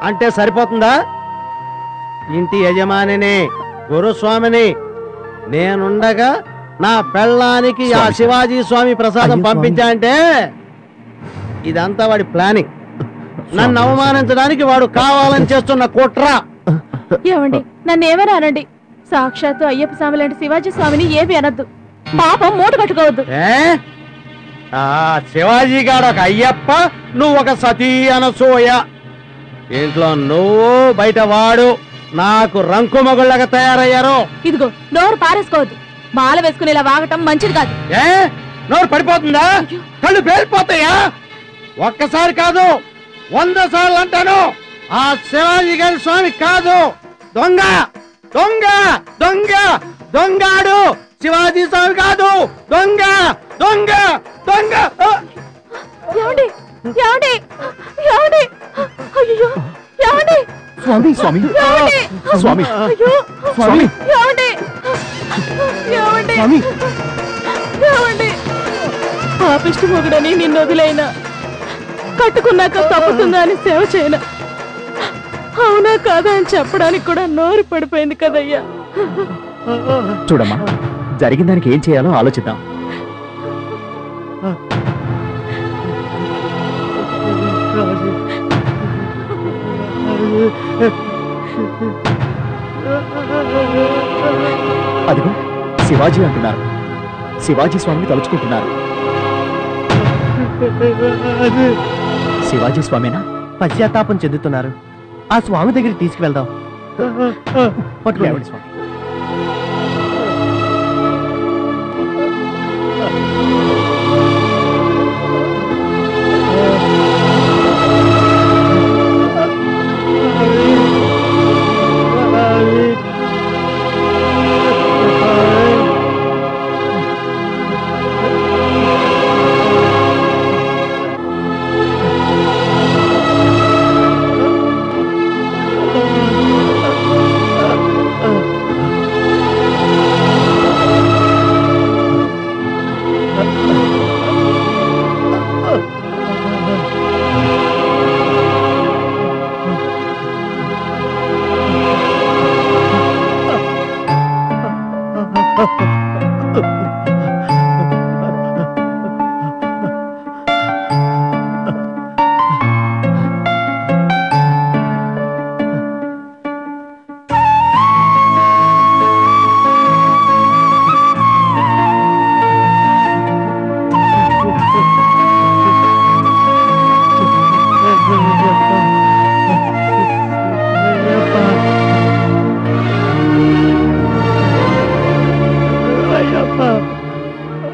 అంటే సరిపోతుందా? ఇంటి యజమానిని, గురుస్వామిని నేనుండగా నా పెళ్ళానికి ఆ శివాజీ స్వామి ప్రసాదం పంపించా అంటే ఇదంతా వాడి ప్లానింగ్. నన్ను అవమానించడానికి వాడు కావాలని చేస్తున్న కుట్ర. ఏమండి, నన్ను ఏమైనా అనండి, సాక్షాత్తు అయ్యప్ప స్వామి లాంటి శివాజీ స్వామిని ఏమి అనద్దు. పాపం మూట కట్టుకోవద్దు. శివాజీ గారు ఒక అయ్యప్ప, నువ్వు ఒక సతీ అనసూయ. ఇంట్లో నువ్వు బయట వాడు నాకు రంకు మొగుళ్ళగా తయారయ్యారు. ఇదిగో నోరు పారేసుకోవద్దు. మాల వేసుకుని ఇలా వాగటం మంచిది కాదు. నోరు పడిపోతుందా? కళ్ళు పేలిపోతాయా? ఒక్కసారి కాదు 100 సార్లు అంటాను, ఆ శివాజీ గారి స్వామి కాదు, దొంగ దొంగ దొంగ దొంగాడు. శివాజీ స్వామి కాదు, దొంగ దొంగ దొంగ. ఏమండి ఏమండి ఏమండి, అయ్యో ఏమండి, స్వామి స్వామి స్వామి స్వామి ఏమండి ఏమండి ఏమండి, పాపిష్టి మొగుడని నిన్ను వదిలేనా, కట్టుకున్నాక తప్పుతుందా అని సేవ చేయనా, అవునా కాదా అని చెప్పడానికి కూడా నోరు పడిపోయింది కదయ్యా. చూడమ్మా, జరిగిన దానికి ఏం చేయాలో ఆలోచిద్దాం. అదిగో శివాజీ అంటున్నారు, శివాజీ స్వామిని తలుచుకుంటున్నారు. శివాజీ స్వామినా? పశ్చాత్తాపం చెందుతున్నారు. ఆ స్వామి దగ్గరికి తీసుకువెళ్దాం. పట్టుకోండి స్వామి.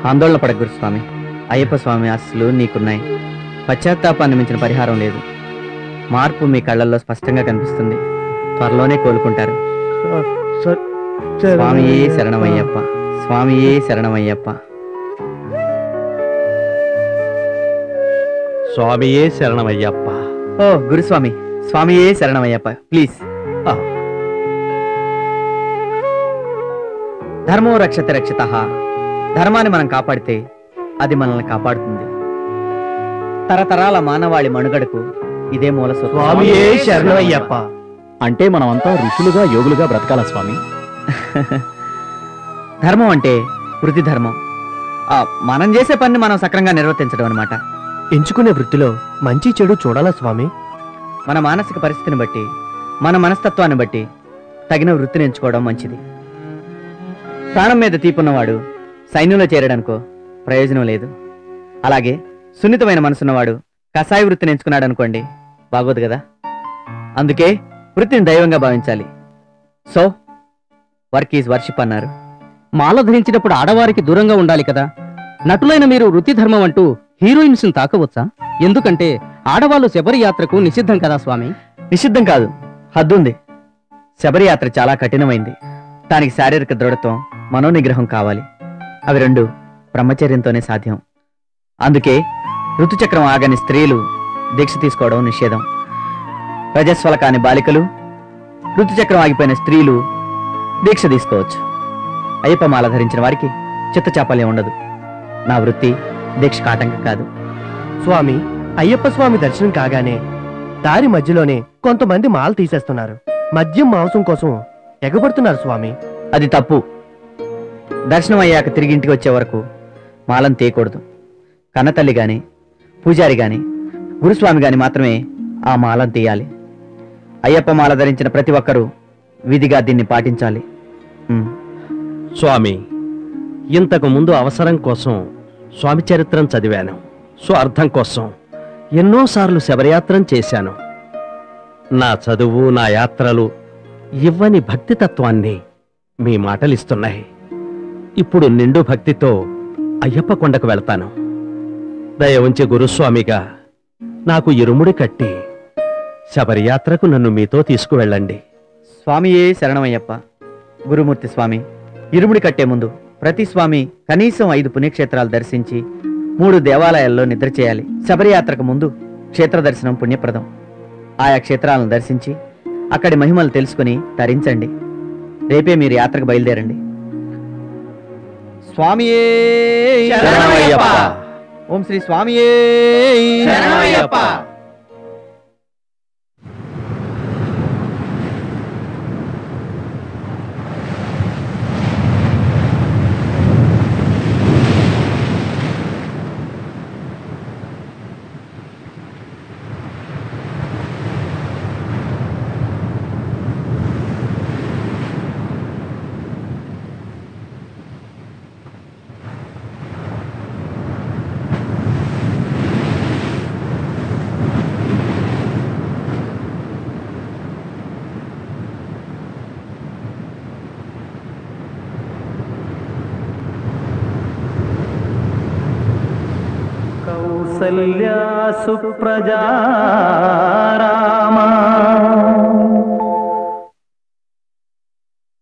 ఆందోళన పడకు గురుస్వామి. అయ్యప్ప స్వామి ఆశీస్సులు నీకున్నాయి. పశ్చాత్తాపాన్ని మించిన పరిహారం లేదు. మార్పు మీ కళ్ళల్లో స్పష్టంగా కనిపిస్తుంది. త్వరలోనే కోలుకుంటారు. స్వామియే శరణమయ్యప్ప, స్వామియే శరణమయ్యప్ప. స్వామియే శరణమయ్యప్ప. ఓ గురుస్వామి, స్వామియే శరణమయ్యప్ప ప్లీజ్. ధర్మో రక్షతే రక్షితః. ధర్మాన్ని మనం కాపాడితే అది మనల్ని కాపాడుతుంది. తరతరాల మానవాళి మనుగడకు ఇదే మూల సూత్రం. స్వామియే శరణమయ్యప్ప. అంటే మనమంతా ఋషులుగా యోగులుగా బ్రతకాల స్వామి. ధర్మం అంటే వృత్తి ధర్మం. మనం చేసే పని మనం సక్రంగా నిర్వర్తించడం అనమాట. ఎంచుకునే వృత్తిలో మంచి చెడు చూడాలా స్వామి? మన మానసిక పరిస్థితిని బట్టి, మన మనస్తత్వాన్ని బట్టి తగిన వృత్తిని ఎంచుకోవడం మంచిది. ప్రాణం మీద తీపున్నవాడు సైన్యంలో చేరడానికో ప్రయోజనం లేదు. అలాగే సున్నితమైన మనసున్నవాడు కషాయ వృత్తిని ఎంచుకున్నాడు అనుకోండి, బాగోదు కదా. అందుకే వృత్తిని దైవంగా భావించాలి. సో వర్క్ ఈజ్ వర్షిప్ అన్నారు. మాల ధరించినప్పుడు ఆడవారికి దూరంగా ఉండాలి కదా. నటులైన మీరు వృత్తి ధర్మం అంటూ హీరోయిన్స్ ని తాకవచ్చా? ఎందుకంటే ఆడవాళ్ళు శబరి యాత్రకు నిషిద్ధం కదా స్వామి. నిషిద్ధం కాదు, హద్దుంది. శబరి యాత్ర చాలా కఠినమైంది. దానికి శారీరక దృఢత్వం, మనోనిగ్రహం కావాలి. అవి రెండు బ్రహ్మచర్యంతోనే సాధ్యం. అందుకే ఋతుచక్రం ఆగని స్త్రీలు దీక్ష తీసుకోవడం నిషేధం. రజస్వల కాని బాలికలు, ఋతుచక్రం ఆగిపోయిన స్త్రీలు దీక్ష తీసుకోవచ్చు. అయ్యప్ప మాల ధరించిన వారికి చిత్తచాపల్యం ఉండదు. నా వృత్తి దీక్షకు ఆటంకం కాదు. స్వామి, అయ్యప్ప స్వామి దర్శనం కాగానే దారి మధ్యలోనే కొంతమంది మాల తీసేస్తున్నారు. మద్యం మాంసం కోసం ఎగబడుతున్నారు స్వామి. అది తప్పు. దర్శనం అయ్యాక తిరిగి ఇంటికి వచ్చే వరకు మాలం తీయకూడదు. కన్నతల్లి గాని పూజారి గాని గురుస్వామి గాని మాత్రమే ఆ మాలం తీయాలి. అయ్యప్ప మాల ధరించిన ప్రతి ఒక్కరూ విధిగా దీన్ని పాటించాలి. స్వామి, ఇంతకు ముందు అవసరం కోసం స్వామి చరిత్రం చదివాను. స్వార్థం కోసం ఎన్నోసార్లు శబరయాత్రం చేశాను. నా చదువు, నా యాత్రలు ఇవ్వని భక్తితత్వాన్ని మీ మాటలిస్తున్నాయి. ఇప్పుడు నిండు భక్తితో అయ్యప్ప కొండకు వెళ్తాను. దయ ఉంచి గురుస్వామిగా నాకు ఇరుముడి కట్టి శబరియాత్రకు నన్ను మీతో తీసుకువెళ్ళండి. స్వామియే శరణమయ్యప్ప. గురుమూర్తి స్వామి, ఇరుముడి కట్టే ముందు ప్రతి స్వామి కనీసం 5 పుణ్యక్షేత్రాలు దర్శించి 3 దేవాలయాల్లో నిద్ర చేయాలి. శబరియాత్రకు ముందు క్షేత్ర దర్శనం పుణ్యప్రదం. ఆయా క్షేత్రాలను దర్శించి అక్కడి మహిమలు తెలుసుకుని తరించండి. రేపే మీరు యాత్రకు బయలుదేరండి. స్వామియే శరణమయ్యప్ప. ఓం శ్రీ స్వామియే శరణమయ్యప్ప. కౌసల్యా సుప్రజా రామ.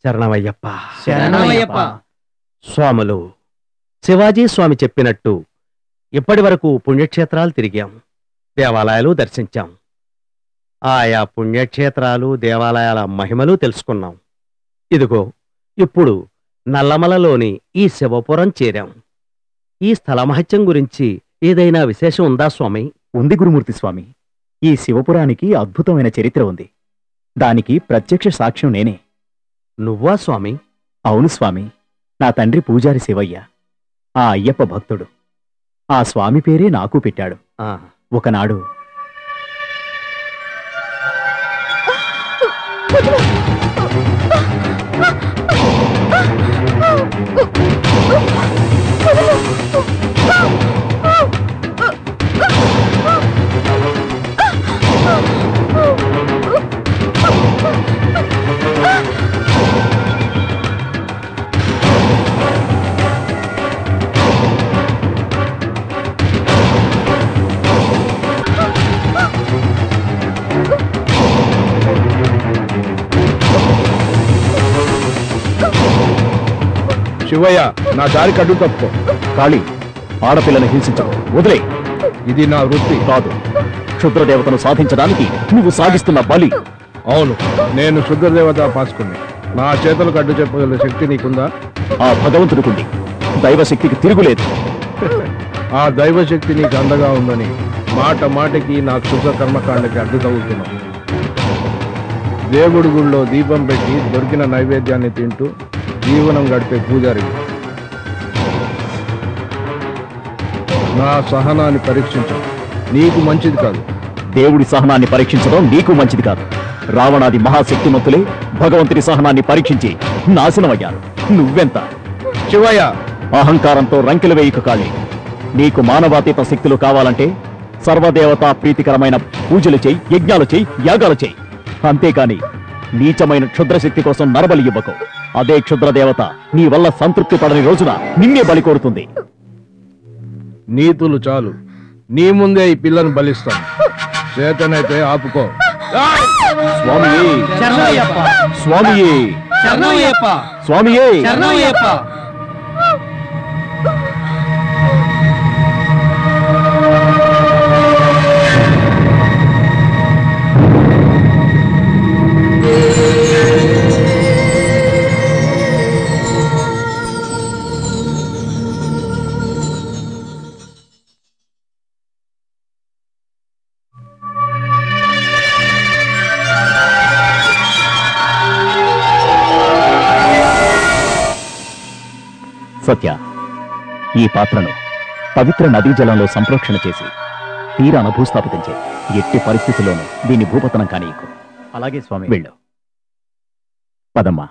శరణమయ్యప్ప. శరణమయ్యప్ప. స్వాములు, శివాజీ స్వామి చెప్పినట్టు ఇప్పటి వరకు పుణ్యక్షేత్రాలు తిరిగాం, దేవాలయాలు దర్శించాం. ఆయా పుణ్యక్షేత్రాలు, దేవాలయాల మహిమలు తెలుసుకున్నాం. ఇదిగో ఇప్పుడు నల్లమలలోని ఈ శివపురం చేరాం. ఈ స్థల మహత్యం గురించి ఏదైనా విశేషం ఉందా స్వామి? ఉంది గురుమూర్తి స్వామి. ఈ శివపురానికి అద్భుతమైన చరిత్ర ఉంది. దానికి ప్రత్యక్ష సాక్ష్యం నేనే. నువ్వా స్వామి? అవును స్వామి. నా తండ్రి పూజారి శివయ్య ఆ అయ్యప్ప భక్తుడు. ఆ స్వామి పేరే నాకు పెట్టాడు. ఒకనాడు శివయ్య, నా దారి కడ్డు తప్పుకో. కాళీ, ఆడపిల్లని హింసించవు, వదిలే. ఇది నా వృత్తి కాదు, క్షుద్రదేవతను సాధించడానికి నువ్వు సాగిస్తున్న బలి. అవును, నేను శుద్రదేవత పాసుకుని. నా చేతులకు అడ్డు చెప్పగల శక్తి నీకుందా? ఆ భగవంతుడికుంది. దైవశక్తికి తిరుగులేదు. ఆ దైవశక్తి నీకు అండగా ఉందని మాట మాటకి నా క్షుద్ర కర్మకాండకి అడ్డు తగులుతున్నావు. దేవుడి గుళ్ళో దీపం పెట్టి దొరికిన నైవేద్యాన్ని తింటూ జీవనం గడిపే పూజారి నా సహనాన్ని పరీక్షించు. నీకు మంచిది కాదు. దేవుడి సహనాన్ని పరీక్షించడం నీకు మంచిది కాదు. రావణాది మహాశక్తిమంతులే భగవంతుడి సహనాన్ని పరీక్షించి నాశనమయ్యారు. నువ్వెంత? శివయ్య, అహంకారంతో రంకెలు వేయకు కాళీ. నీకు మానవాతీత శక్తులు కావాలంటే సర్వదేవతా ప్రీతికరమైన పూజలు చేయి, యజ్ఞాలు చేయి, యాగాలు చేయి. అంతేకాని నీచమైన క్షుద్రశక్తి కోసం నరబలి ఇవ్వకు. అదే క్షుద్రదేవత నీ వల్ల సంతృప్తి పడని రోజున నిన్నే బలి కోరుతుంది. నీతులు చాలు. నీ ముందే ఈ పిల్లను బలిస్తాను. చేతనైతే ఆపుకో. స్వామియే శరణమయ్యప్ప. స్వామియే శరణమయ్యప్ప. స్వామియే శరణమయ్యప్ప. సత్య, ఈ పాత్రను పవిత్ర నదీ జలంలో సంప్రోక్షణ చేసి తీరాన భూస్థాపితం చేయి. ఎట్టి పరిస్థితుల్లోనూ దీన్ని భూపతనం కానీయకు. అలాగే స్వామి. వెళ్ళు. పదమ్మా.